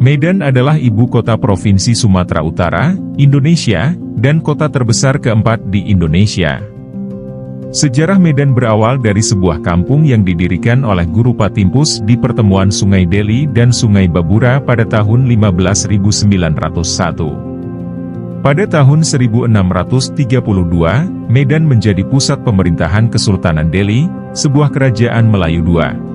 Medan adalah ibu kota Provinsi Sumatera Utara, Indonesia, dan kota terbesar keempat di Indonesia. Sejarah Medan berawal dari sebuah kampung yang didirikan oleh Guru Patimpus di pertemuan Sungai Deli dan Sungai Babura pada tahun 15.901. Pada tahun 1632, Medan menjadi pusat pemerintahan Kesultanan Deli, sebuah kerajaan Melayu II.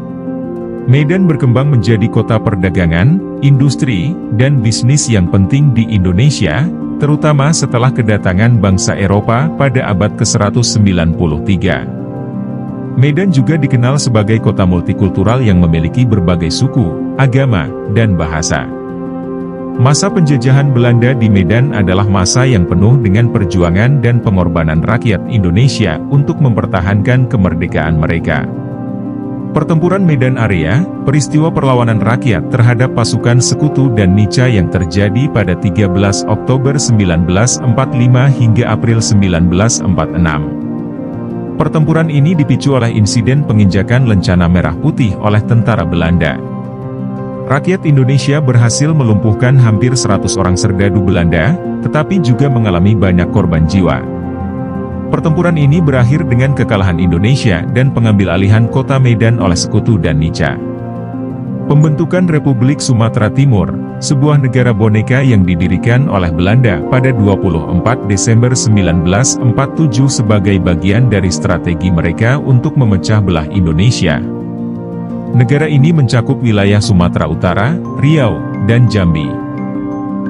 Medan berkembang menjadi kota perdagangan, industri, dan bisnis yang penting di Indonesia, terutama setelah kedatangan bangsa Eropa pada abad ke-193. Medan juga dikenal sebagai kota multikultural yang memiliki berbagai suku, agama, dan bahasa. Masa penjajahan Belanda di Medan adalah masa yang penuh dengan perjuangan dan pengorbanan rakyat Indonesia untuk mempertahankan kemerdekaan mereka. Pertempuran Medan Area, peristiwa perlawanan rakyat terhadap pasukan Sekutu dan Nica yang terjadi pada 13 Oktober 1945 hingga April 1946. Pertempuran ini dipicu oleh insiden penginjakan lencana merah putih oleh tentara Belanda. Rakyat Indonesia berhasil melumpuhkan hampir 100 orang serdadu Belanda, tetapi juga mengalami banyak korban jiwa. Pertempuran ini berakhir dengan kekalahan Indonesia dan pengambil alihan kota Medan oleh Sekutu dan Nica. Pembentukan Republik Sumatera Timur, sebuah negara boneka yang didirikan oleh Belanda pada 24 Desember 1947 sebagai bagian dari strategi mereka untuk memecah belah Indonesia. Negara ini mencakup wilayah Sumatera Utara, Riau, dan Jambi.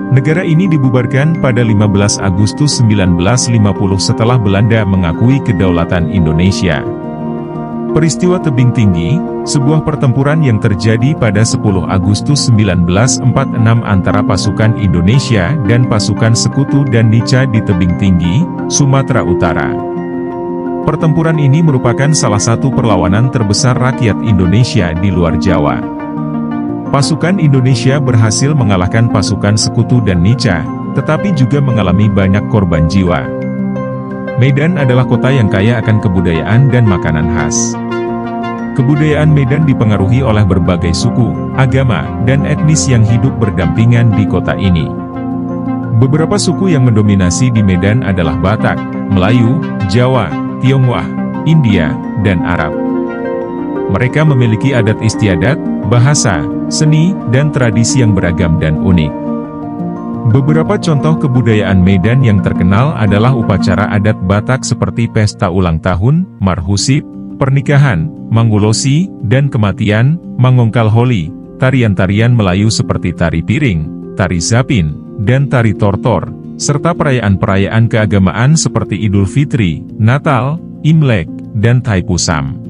Negara ini dibubarkan pada 15 Agustus 1950 setelah Belanda mengakui kedaulatan Indonesia. Peristiwa Tebing Tinggi, sebuah pertempuran yang terjadi pada 10 Agustus 1946 antara pasukan Indonesia dan pasukan Sekutu dan Nica di Tebing Tinggi, Sumatera Utara. Pertempuran ini merupakan salah satu perlawanan terbesar rakyat Indonesia di luar Jawa. Pasukan Indonesia berhasil mengalahkan pasukan Sekutu dan Nica, tetapi juga mengalami banyak korban jiwa. Medan adalah kota yang kaya akan kebudayaan dan makanan khas. Kebudayaan Medan dipengaruhi oleh berbagai suku, agama, dan etnis yang hidup berdampingan di kota ini. Beberapa suku yang mendominasi di Medan adalah Batak, Melayu, Jawa, Tionghoa, India, dan Arab. Mereka memiliki adat istiadat, bahasa, seni, dan tradisi yang beragam dan unik. Beberapa contoh kebudayaan Medan yang terkenal adalah upacara adat Batak seperti pesta ulang tahun, marhusib, pernikahan, mangulosi, dan kematian, mangongkal holi, tarian-tarian Melayu seperti tari piring, tari zapin, dan tari tortor, serta perayaan-perayaan keagamaan seperti Idul Fitri, Natal, Imlek, dan Thaipusam.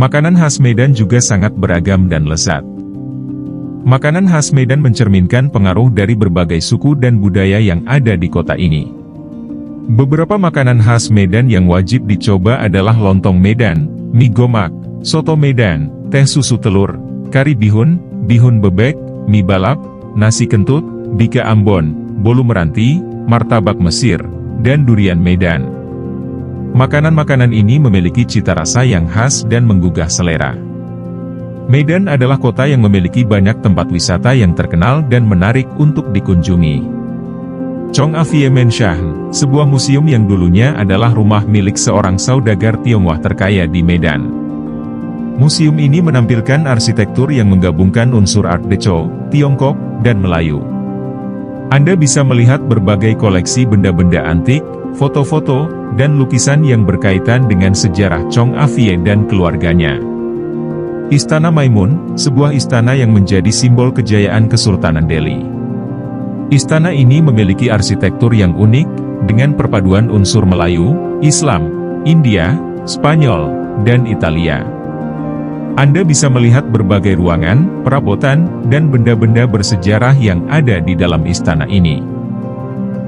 Makanan khas Medan juga sangat beragam dan lezat. Makanan khas Medan mencerminkan pengaruh dari berbagai suku dan budaya yang ada di kota ini. Beberapa makanan khas Medan yang wajib dicoba adalah lontong Medan, mie gomak, soto Medan, teh susu telur, kari bihun, bihun bebek, mie balap, nasi kentut, bika Ambon, bolu meranti, martabak Mesir, dan durian Medan. Makanan-makanan ini memiliki cita rasa yang khas dan menggugah selera. Medan adalah kota yang memiliki banyak tempat wisata yang terkenal dan menarik untuk dikunjungi. Chong Avie Menshahn, sebuah museum yang dulunya adalah rumah milik seorang saudagar Tionghoa terkaya di Medan. Museum ini menampilkan arsitektur yang menggabungkan unsur Art Deco, Tiongkok, dan Melayu. Anda bisa melihat berbagai koleksi benda-benda antik, foto-foto, dan lukisan yang berkaitan dengan sejarah Chong Avie dan keluarganya. Istana Maimun, sebuah istana yang menjadi simbol kejayaan Kesultanan Delhi. Istana ini memiliki arsitektur yang unik, dengan perpaduan unsur Melayu, Islam, India, Spanyol, dan Italia. Anda bisa melihat berbagai ruangan, perabotan, dan benda-benda bersejarah yang ada di dalam istana ini.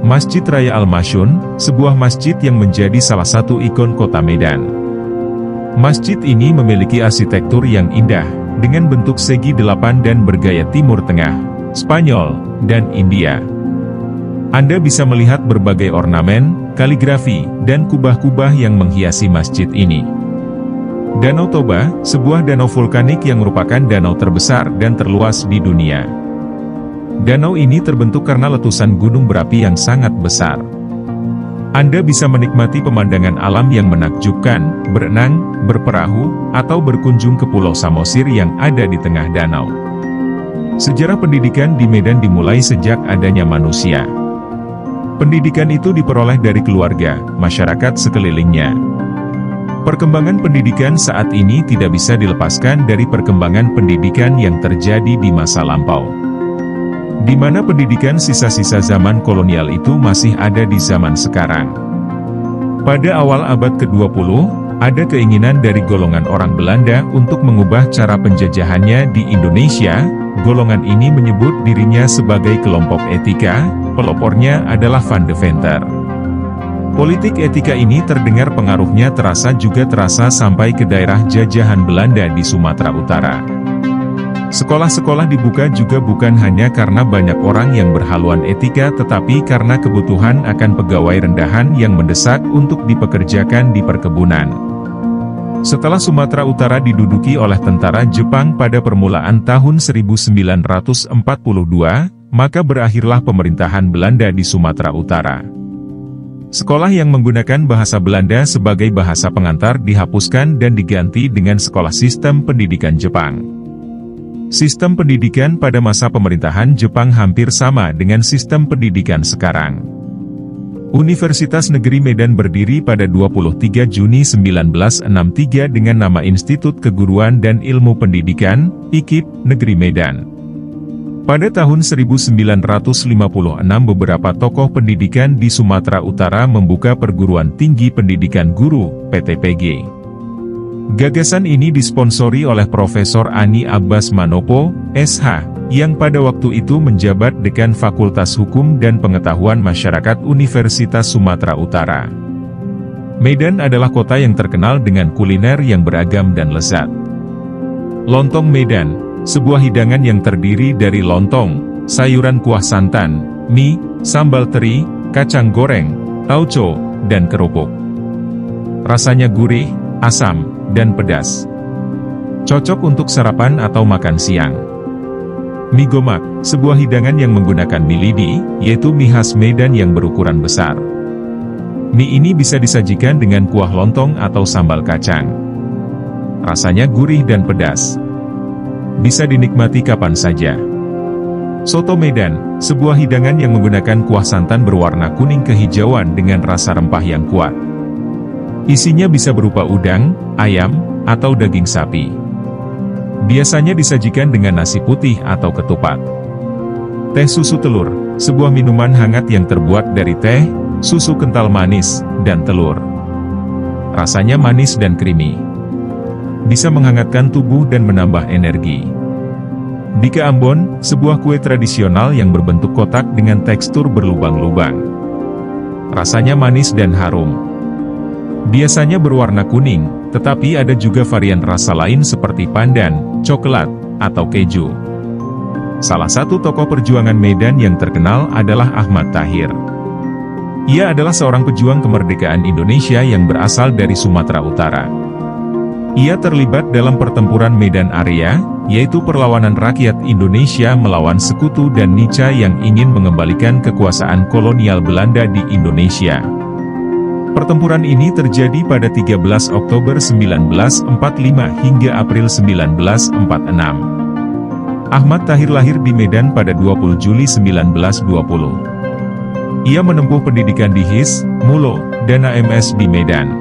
Masjid Raya Al-Masyun, sebuah masjid yang menjadi salah satu ikon kota Medan. Masjid ini memiliki arsitektur yang indah, dengan bentuk segi delapan dan bergaya Timur Tengah, Spanyol, dan India. Anda bisa melihat berbagai ornamen, kaligrafi, dan kubah-kubah yang menghiasi masjid ini. Danau Toba, sebuah danau vulkanik yang merupakan danau terbesar dan terluas di dunia. Danau ini terbentuk karena letusan gunung berapi yang sangat besar. Anda bisa menikmati pemandangan alam yang menakjubkan, berenang, berperahu, atau berkunjung ke Pulau Samosir yang ada di tengah danau. Sejarah pendidikan di Medan dimulai sejak adanya manusia. Pendidikan itu diperoleh dari keluarga, masyarakat sekelilingnya. Perkembangan pendidikan saat ini tidak bisa dilepaskan dari perkembangan pendidikan yang terjadi di masa lampau, di mana pendidikan sisa-sisa zaman kolonial itu masih ada di zaman sekarang. Pada awal abad ke-20, ada keinginan dari golongan orang Belanda untuk mengubah cara penjajahannya di Indonesia. Golongan ini menyebut dirinya sebagai kelompok etika, pelopornya adalah Van Deventer. Politik etika ini terdengar pengaruhnya terasa sampai ke daerah jajahan Belanda di Sumatera Utara. Sekolah-sekolah dibuka juga bukan hanya karena banyak orang yang berhaluan etika tetapi karena kebutuhan akan pegawai rendahan yang mendesak untuk dipekerjakan di perkebunan. Setelah Sumatera Utara diduduki oleh tentara Jepang pada permulaan tahun 1942, maka berakhirlah pemerintahan Belanda di Sumatera Utara. Sekolah yang menggunakan bahasa Belanda sebagai bahasa pengantar dihapuskan dan diganti dengan sekolah sistem pendidikan Jepang. Sistem pendidikan pada masa pemerintahan Jepang hampir sama dengan sistem pendidikan sekarang. Universitas Negeri Medan berdiri pada 23 Juni 1963 dengan nama Institut Keguruan dan Ilmu Pendidikan, IKIP, Negeri Medan. Pada tahun 1956 beberapa tokoh pendidikan di Sumatera Utara membuka Perguruan Tinggi Pendidikan Guru, PTPG. Gagasan ini disponsori oleh Profesor Ani Abbas Manopo, SH, yang pada waktu itu menjabat Dekan Fakultas Hukum dan Pengetahuan Masyarakat Universitas Sumatera Utara. Medan adalah kota yang terkenal dengan kuliner yang beragam dan lezat. Lontong Medan, sebuah hidangan yang terdiri dari lontong, sayuran kuah santan, mie, sambal teri, kacang goreng, tauco, dan kerupuk. Rasanya gurih, asam, dan pedas. Cocok untuk sarapan atau makan siang. Mie gomak, sebuah hidangan yang menggunakan mie lidi, yaitu mie khas Medan yang berukuran besar. Mie ini bisa disajikan dengan kuah lontong atau sambal kacang. Rasanya gurih dan pedas. Bisa dinikmati kapan saja. Soto Medan, sebuah hidangan yang menggunakan kuah santan berwarna kuning kehijauan dengan rasa rempah yang kuat. Isinya bisa berupa udang, ayam, atau daging sapi. Biasanya disajikan dengan nasi putih atau ketupat. Teh susu telur, sebuah minuman hangat yang terbuat dari teh, susu kental manis, dan telur. Rasanya manis dan creamy. Bisa menghangatkan tubuh dan menambah energi. Bika Ambon, sebuah kue tradisional yang berbentuk kotak dengan tekstur berlubang-lubang. Rasanya manis dan harum. Biasanya berwarna kuning, tetapi ada juga varian rasa lain seperti pandan, coklat, atau keju. Salah satu tokoh perjuangan Medan yang terkenal adalah Ahmad Tahir. Ia adalah seorang pejuang kemerdekaan Indonesia yang berasal dari Sumatera Utara. Ia terlibat dalam pertempuran Medan Area, yaitu perlawanan rakyat Indonesia melawan sekutu dan Nica yang ingin mengembalikan kekuasaan kolonial Belanda di Indonesia. Pertempuran ini terjadi pada 13 Oktober 1945 hingga April 1946. Ahmad Tahir lahir di Medan pada 20 Juli 1920. Ia menempuh pendidikan di HIS, Mulo, dan AMS di Medan.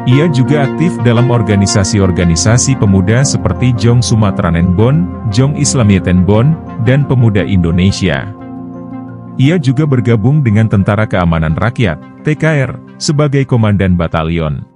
Ia juga aktif dalam organisasi-organisasi pemuda seperti Jong Sumatranen Bon, Jong Islamieten Bon, dan Pemuda Indonesia. Ia juga bergabung dengan Tentara Keamanan Rakyat, TKR, sebagai komandan batalion.